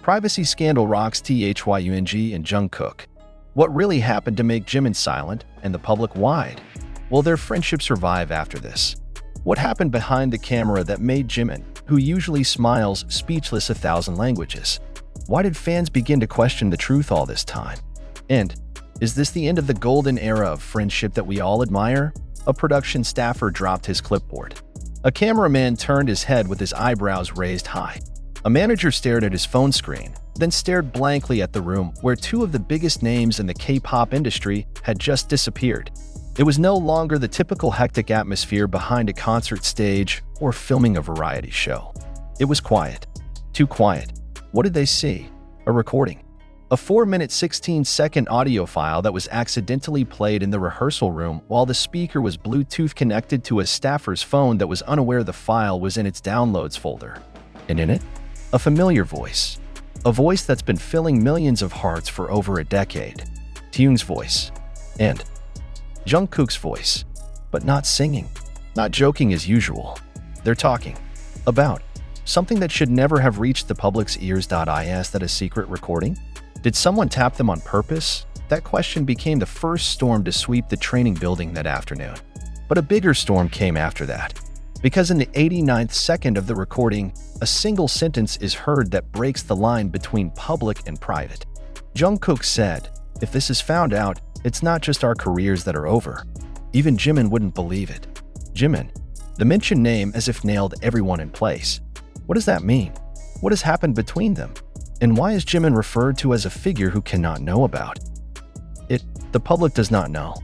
Privacy scandal rocks TAEHYUNG and Jungkook. What really happened to make Jimin silent and the public wide? Will their friendship survive after this? What happened behind the camera that made Jimin, who usually smiles, speechless 1,000 languages? Why did fans begin to question the truth all this time? And is this the end of the golden era of friendship that we all admire? A production staffer dropped his clipboard. A cameraman turned his head with his eyebrows raised high. A manager stared at his phone screen, then stared blankly at the room where two of the biggest names in the K-pop industry had just disappeared. It was no longer the typical hectic atmosphere behind a concert stage or filming a variety show. It was quiet. Too quiet. What did they see? A recording. A 4-minute 16-second audio file that was accidentally played in the rehearsal room while the speaker was Bluetooth connected to a staffer's phone that was unaware the file was in its downloads folder. And in it, a familiar voice. A voice that's been filling millions of hearts for over a decade. TAEHYUNG's voice. And Jungkook's voice. But not singing. Not joking as usual. They're talking about something that should never have reached the public's ears. Is that a secret recording? Did someone tap them on purpose? That question became the first storm to sweep the training building that afternoon. But a bigger storm came after that. Because in the 89th second of the recording, a single sentence is heard that breaks the line between public and private. Jungkook said, "If this is found out, it's not just our careers that are over." Even Jimin wouldn't believe it. Jimin, the mentioned name as if nailed everyone in place. What does that mean? What has happened between them? And why is Jimin referred to as a figure who cannot know about it? The public does not know.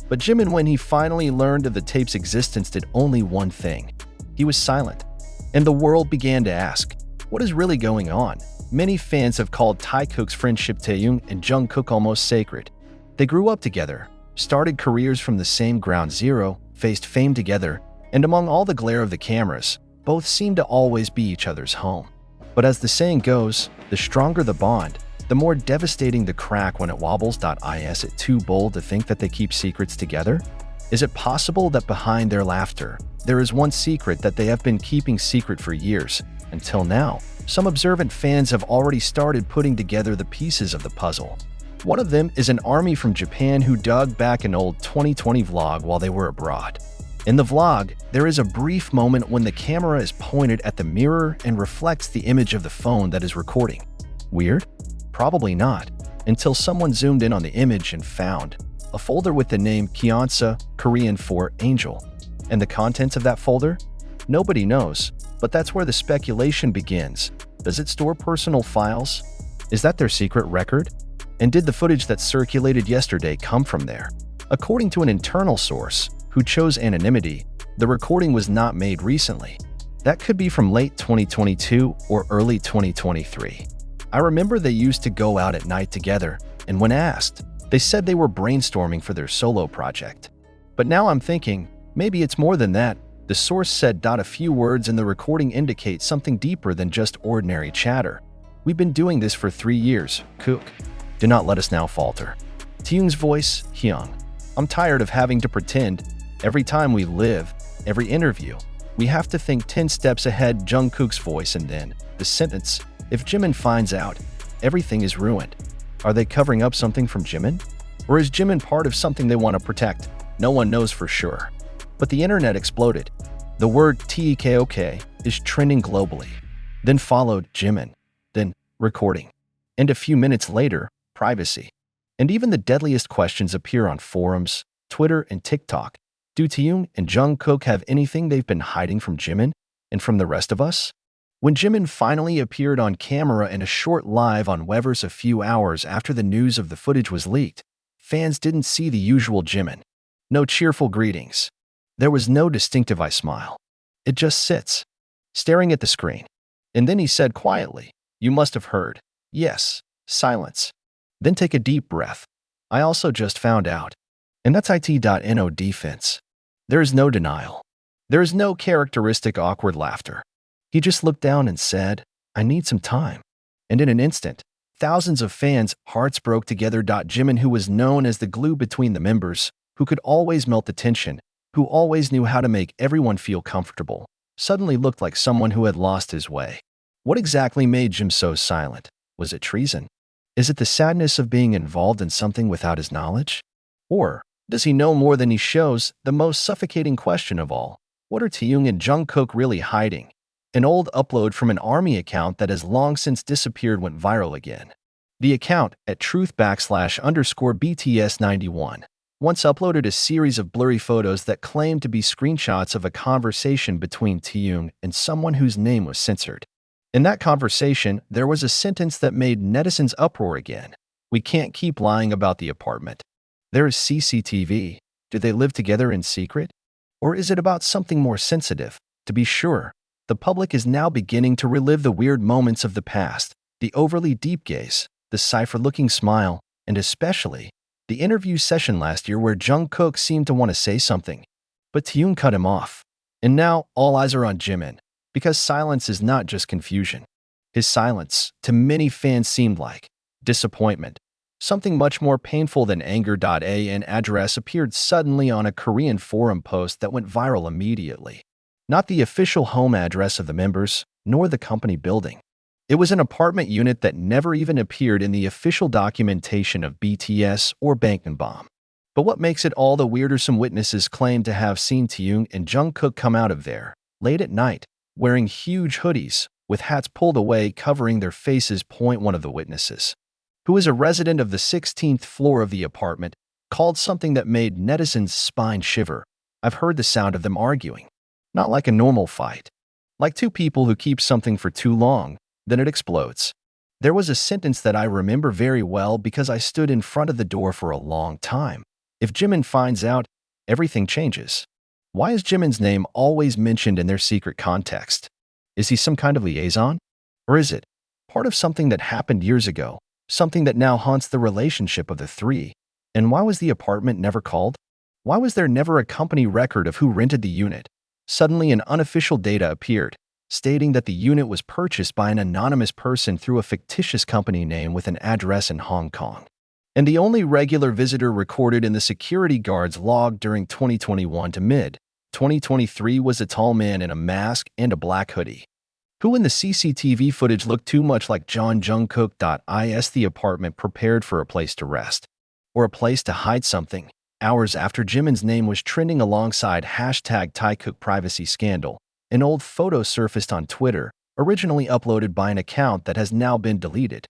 But Jimin, when he finally learned of the tape's existence, did only one thing. He was silent. And the world began to ask, what is really going on? Many fans have called Taekook's friendship Taehyung and Jungkook almost sacred. They grew up together, started careers from the same ground zero, faced fame together, and among all the glare of the cameras, both seemed to always be each other's home. But as the saying goes, the stronger the bond, the more devastating the crack when it wobbles. Is it too bold to think that they keep secrets together? Is it possible that behind their laughter, there is one secret that they have been keeping secret for years? Until now, some observant fans have already started putting together the pieces of the puzzle. One of them is an army from Japan who dug back an old 2020 vlog while they were abroad. In the vlog, there is a brief moment when the camera is pointed at the mirror and reflects the image of the phone that is recording. Weird? Probably not, until someone zoomed in on the image and found a folder with the name Kyonsa, Korean for angel. And the contents of that folder? Nobody knows, but that's where the speculation begins. Does it store personal files? Is that their secret record? And did the footage that circulated yesterday come from there? According to an internal source, who chose anonymity, the recording was not made recently. That could be from late 2022 or early 2023. I remember they used to go out at night together, and when asked, they said they were brainstorming for their solo project. But now I'm thinking, maybe it's more than that. The source said, "A few words in the recording indicate something deeper than just ordinary chatter. We've been doing this for 3 years, Kook. Do not let us now falter." Taehyung's voice, Hyung. I'm tired of having to pretend. Every time we live, every interview, we have to think 10 steps ahead. Jungkook's voice, and then the sentence, "If Jimin finds out, everything is ruined." Are they covering up something from Jimin? Or is Jimin part of something they want to protect? No one knows for sure. But the internet exploded. The word taekook is trending globally. Then followed Jimin. Then recording. And a few minutes later, privacy. And even the deadliest questions appear on forums, Twitter, and TikTok. Do Taehyung and Jungkook have anything they've been hiding from Jimin and from the rest of us? When Jimin finally appeared on camera in a short live on Weverse a few hours after the news of the footage was leaked, fans didn't see the usual Jimin. No cheerful greetings. There was no distinctive "I smile." It just sits, staring at the screen. And then he said quietly, "You must have heard." Yes, silence. Then take a deep breath. "I also just found out." And that's no defense. There is no denial. There is no characteristic awkward laughter. He just looked down and said, "I need some time." And in an instant, thousands of fans' hearts broke together. Jimin, who was known as the glue between the members, who could always melt the tension, who always knew how to make everyone feel comfortable, suddenly looked like someone who had lost his way. What exactly made Jim so silent? Was it treason? Is it the sadness of being involved in something without his knowledge? Or does he know more than he shows? The most suffocating question of all. What are TAEHYUNG and Jungkook really hiding? An old upload from an army account that has long since disappeared went viral again. The account, at truth_BTS91, once uploaded a series of blurry photos that claimed to be screenshots of a conversation between TAEHYUNG and someone whose name was censored. In that conversation, there was a sentence that made netizens uproar again. "We can't keep lying about the apartment. There is CCTV. Do they live together in secret? Or is it about something more sensitive?" To be sure, the public is now beginning to relive the weird moments of the past, the overly deep gaze, the cipher-looking smile, and especially the interview session last year where Jungkook seemed to want to say something, but TAEHYUNG cut him off. And now all eyes are on Jimin, because silence is not just confusion. His silence, to many fans, seemed like disappointment. Something much more painful than anger. An address appeared suddenly on a Korean forum post that went viral immediately. Not the official home address of the members, nor the company building. It was an apartment unit that never even appeared in the official documentation of BTS or bangtan. But what makes it all the weirder, some witnesses claim to have seen TAEHYUNG and Jungkook come out of there, late at night, wearing huge hoodies, with hats pulled away covering their faces. One of the witnesses, who is a resident of the 16th floor of the apartment, called something that made netizens' spine shiver. "I've heard the sound of them arguing. Not like a normal fight. Like two people who keep something for too long, then it explodes." There was a sentence that I remember very well because I stood in front of the door for a long time. If Jimin finds out, everything changes. Why is Jimin's name always mentioned in their secret context? Is he some kind of liaison? Or is it part of something that happened years ago, something that now haunts the relationship of the three? And why was the apartment never called? Why was there never a company record of who rented the unit? Suddenly an unofficial data appeared, stating that the unit was purchased by an anonymous person through a fictitious company name with an address in Hong Kong. And the only regular visitor recorded in the security guard's log during 2021 to mid-2023 was a tall man in a mask and a black hoodie, who in the CCTV footage looked too much like Jeon. Jungkook. Is the apartment prepared for a place to rest? Or a place to hide something? Hours after Jimin's name was trending alongside #taekook privacy scandal, an old photo surfaced on Twitter, originally uploaded by an account that has now been deleted.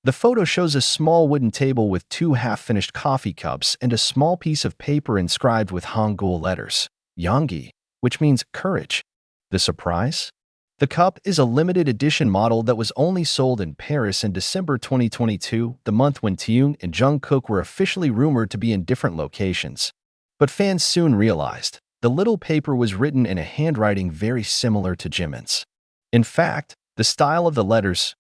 The photo shows a small wooden table with two half-finished coffee cups and a small piece of paper inscribed with Hangul letters, Yonggi, which means courage. The surprise? The cup is a limited edition model that was only sold in Paris in December 2022, the month when TAEHYUNG and Jungkook were officially rumored to be in different locations. But fans soon realized the little paper was written in a handwriting very similar to Jimin's. In fact, the style of the letters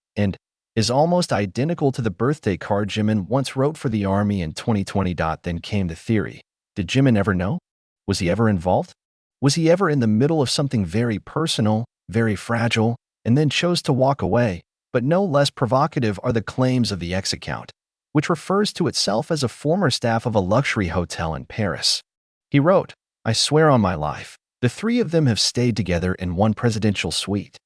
is almost identical to the birthday card Jimin once wrote for the army in 2020. Then came the theory. Did Jimin ever know? Was he ever involved? Was he ever in the middle of something very personal, very fragile, and then chose to walk away? But no less provocative are the claims of the X account, which refers to itself as a former staff of a luxury hotel in Paris. He wrote, "I swear on my life, the three of them have stayed together in one presidential suite.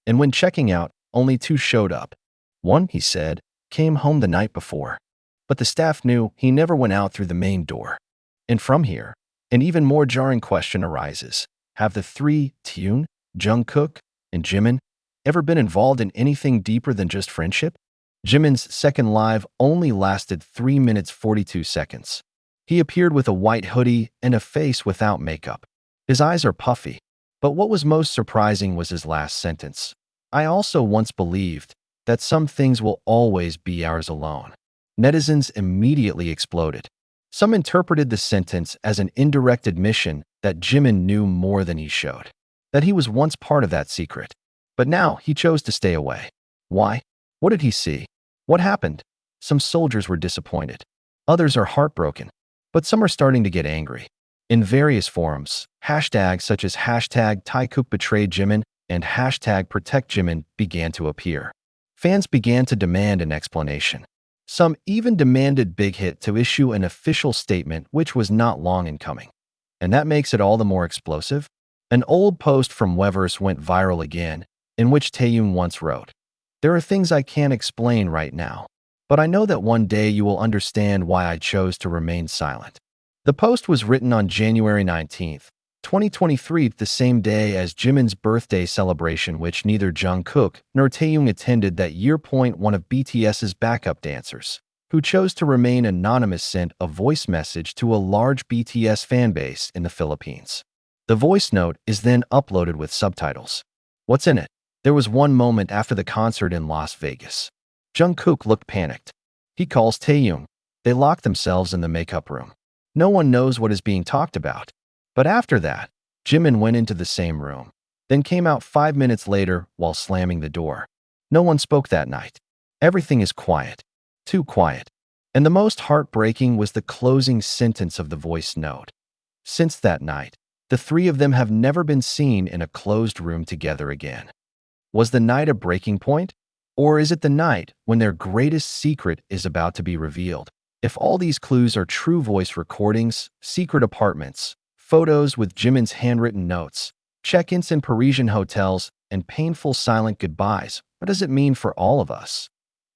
And when checking out, only two showed up. One," he said, "came home the night before. But the staff knew he never went out through the main door." And from here, an even more jarring question arises. Have the three, TAEHYUNG, Jungkook, and Jimin, ever been involved in anything deeper than just friendship? Jimin's second live only lasted 3 minutes 42 seconds. He appeared with a white hoodie and a face without makeup. His eyes are puffy. But what was most surprising was his last sentence. "I also once believed that some things will always be ours alone." Netizens immediately exploded. Some interpreted the sentence as an indirect admission that Jimin knew more than he showed, that he was once part of that secret. But now he chose to stay away. Why? What did he see? What happened? Some soldiers were disappointed. Others are heartbroken. But some are starting to get angry. In various forums, hashtags such as #taekook betrayed Jimin and #protectjimin began to appear. Fans began to demand an explanation. Some even demanded Big Hit to issue an official statement, which was not long in coming. And that makes it all the more explosive. An old post from Weverse went viral again, in which TAEHYUNG once wrote, There are things I can't explain right now, but I know that one day you will understand why I chose to remain silent. The post was written on January 19th, 2023, the same day as Jimin's birthday celebration, which neither Jungkook nor Taehyung attended that year. One of BTS's backup dancers, who chose to remain anonymous, sent a voice message to a large BTS fanbase in the Philippines. The voice note is then uploaded with subtitles. What's in it? There was one moment after the concert in Las Vegas. Jungkook looked panicked. He calls Taehyung. They lock themselves in the makeup room. No one knows what is being talked about. But after that, Jimin went into the same room, then came out 5 minutes later while slamming the door. No one spoke that night. Everything is quiet. Too quiet. And the most heartbreaking was the closing sentence of the voice note. Since that night, the three of them have never been seen in a closed room together again. Was the night a breaking point? Or is it the night when their greatest secret is about to be revealed? If all these clues are true, voice recordings, secret apartments, photos with Jimin's handwritten notes, check-ins in Parisian hotels, and painful silent goodbyes, what does it mean for all of us?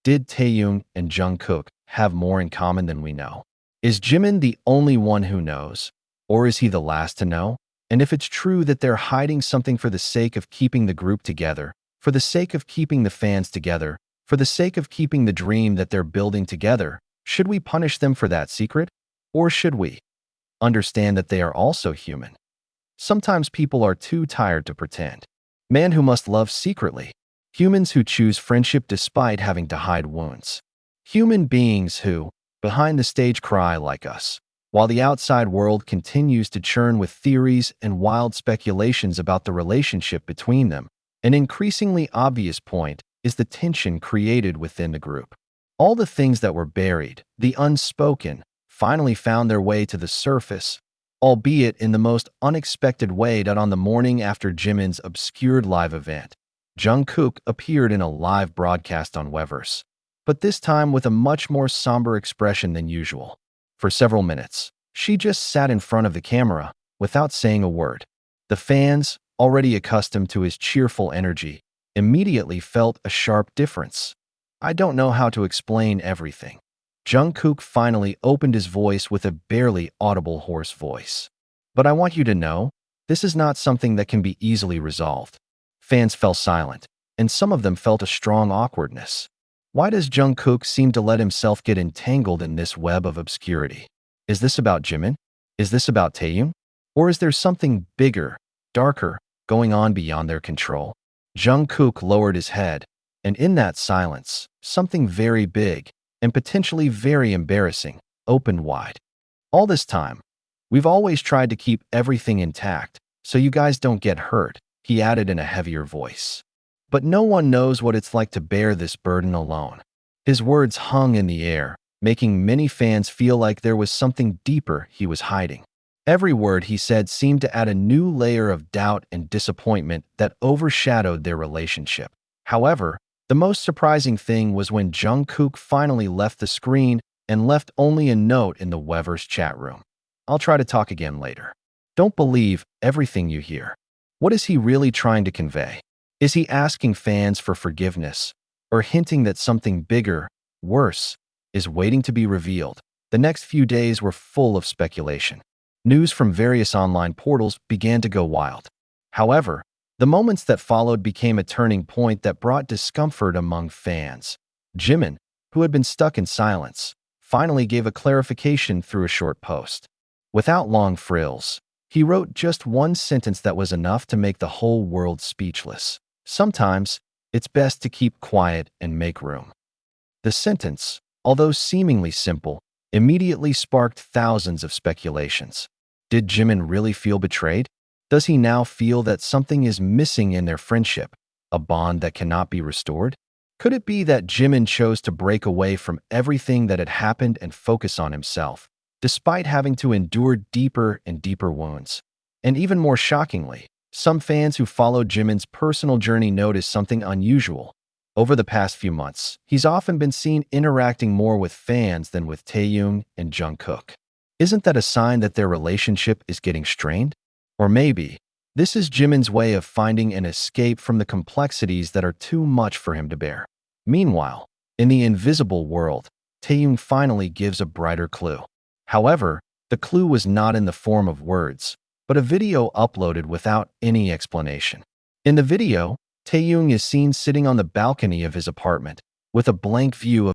Did Taehyung and Jungkook have more in common than we know? Is Jimin the only one who knows? Or is he the last to know? And if it's true that they're hiding something for the sake of keeping the group together, for the sake of keeping the fans together, for the sake of keeping the dream that they're building together, should we punish them for that secret? Or should we understand that they are also human? Sometimes people are too tired to pretend. Man who must love secretly. Humans who choose friendship despite having to hide wounds. Human beings who, behind the stage, cry like us, while the outside world continues to churn with theories and wild speculations about the relationship between them. An increasingly obvious point is the tension created within the group. All the things that were buried, the unspoken, finally found their way to the surface, albeit in the most unexpected way. That on the morning after Jimin's obscured live event, Jungkook appeared in a live broadcast on Weverse, but this time with a much more somber expression than usual. For several minutes, she just sat in front of the camera without saying a word. The fans, already accustomed to his cheerful energy, immediately felt a sharp difference. I don't know how to explain everything. Jungkook finally opened his voice with a barely audible hoarse voice. But I want you to know, this is not something that can be easily resolved. Fans fell silent, and some of them felt a strong awkwardness. Why does Jungkook seem to let himself get entangled in this web of obscurity? Is this about Jimin? Is this about Taehyung? Or is there something bigger, darker, going on beyond their control? Jungkook lowered his head, and in that silence, something very big, and potentially very embarrassing, opened wide. All this time, we've always tried to keep everything intact, so you guys don't get hurt, he added in a heavier voice. But no one knows what it's like to bear this burden alone. His words hung in the air, making many fans feel like there was something deeper he was hiding. Every word he said seemed to add a new layer of doubt and disappointment that overshadowed their relationship. However, the most surprising thing was when Jungkook finally left the screen and left only a note in the Weverse chat room. I'll try to talk again later. Don't believe everything you hear. What is he really trying to convey? Is he asking fans for forgiveness, or hinting that something bigger, worse, is waiting to be revealed? The next few days were full of speculation. News from various online portals began to go wild. However, the moments that followed became a turning point that brought discomfort among fans. Jimin, who had been stuck in silence, finally gave a clarification through a short post. Without long frills, he wrote just one sentence that was enough to make the whole world speechless. Sometimes, it's best to keep quiet and make room. The sentence, although seemingly simple, immediately sparked thousands of speculations. Did Jimin really feel betrayed? Does he now feel that something is missing in their friendship, a bond that cannot be restored? Could it be that Jimin chose to break away from everything that had happened and focus on himself, despite having to endure deeper and deeper wounds? And even more shockingly, some fans who followed Jimin's personal journey noticed something unusual. Over the past few months, he's often been seen interacting more with fans than with Taehyung and Jungkook. Isn't that a sign that their relationship is getting strained? Or maybe, this is Jimin's way of finding an escape from the complexities that are too much for him to bear. Meanwhile, in the invisible world, Taehyung finally gives a brighter clue. However, the clue was not in the form of words, but a video uploaded without any explanation. In the video, Taehyung is seen sitting on the balcony of his apartment, with a blank view of